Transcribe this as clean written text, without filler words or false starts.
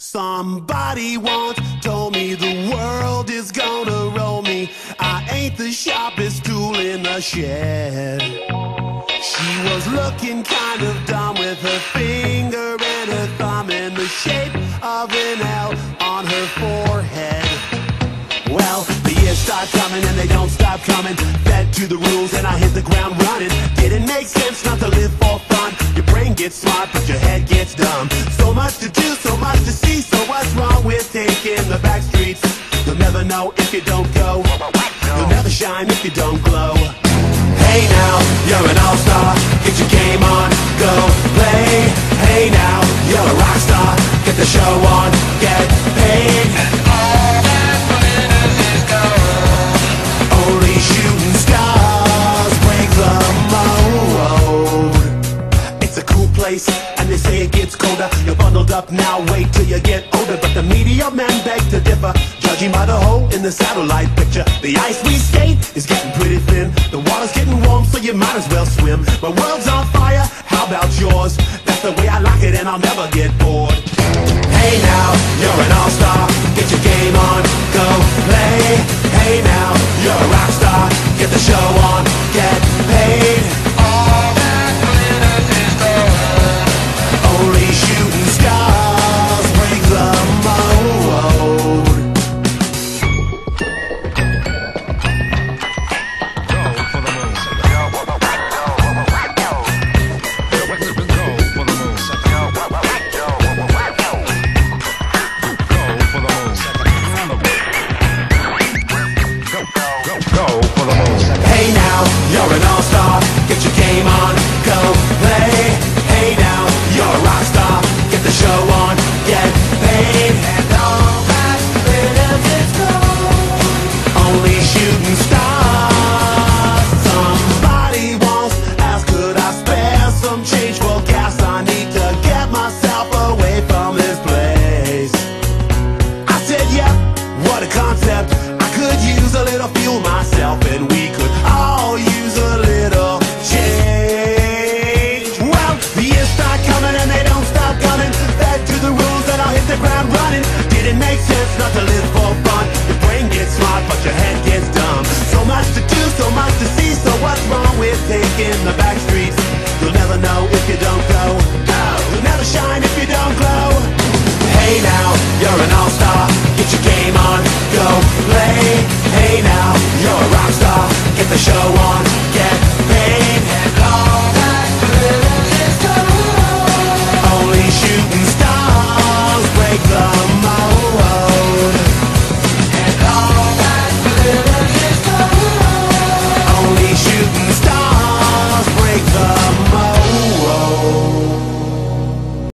Somebody once told me the world is gonna roll me. I ain't the sharpest tool in the shed. She was looking kind of dumb with her finger and her thumb in the shape of an L on her forehead. Well, the years start coming and they don't stop coming. Fed to the rules and I hit the ground running. Didn't make sense not to live for fun. Your brain gets smart but your head gets dumb. So much to do, so much to see. So what's wrong with taking the back streets? You'll never know if you don't go. You'll never shine if you don't glow. Hey now, you're an all-star. Get your game on, go play. Hey now, you're a rock star. Get the show on, get paid. And all that glitters is gold. Only shooting stars break the mold. It's a cool place, and they say it gets colder. You're bundled up now, wait till you get older. But the media men beg to differ, judging by the hole in the satellite picture. The ice we skate is getting pretty thin. The water's getting warm, so you might as well swim. My world's on fire, how about yours? That's the way I like it, and I'll never get bored. Hey now, you're an all-star. Get your game on, go play. Hey now, you're a rock star. Get the show on, get paid. All that glitters is gold. Only shooting stars break the mold. Hey now, you're an all-star. Get your game on, go play. Hey now, you're a rock star. Get the show on, get paid. And all that glitters is gold. Only shooting stars. Somebody once asked, could I spare some change for gas? I need to get myself away from this place. I said, yeah, what a concept. I could use a little fuel myself, and we could all use a little change. Well, the years start coming and they don't stop coming. Fed to the rules and I'll hit the ground running. Didn't make sense not to live for fun. Your brain gets smart but your head gets dumb. So much to do, so much to see. So what's wrong with taking the back streets? You'll never know if you don't go. You'll never shine if you don't glow. Hey now, you're an all-star.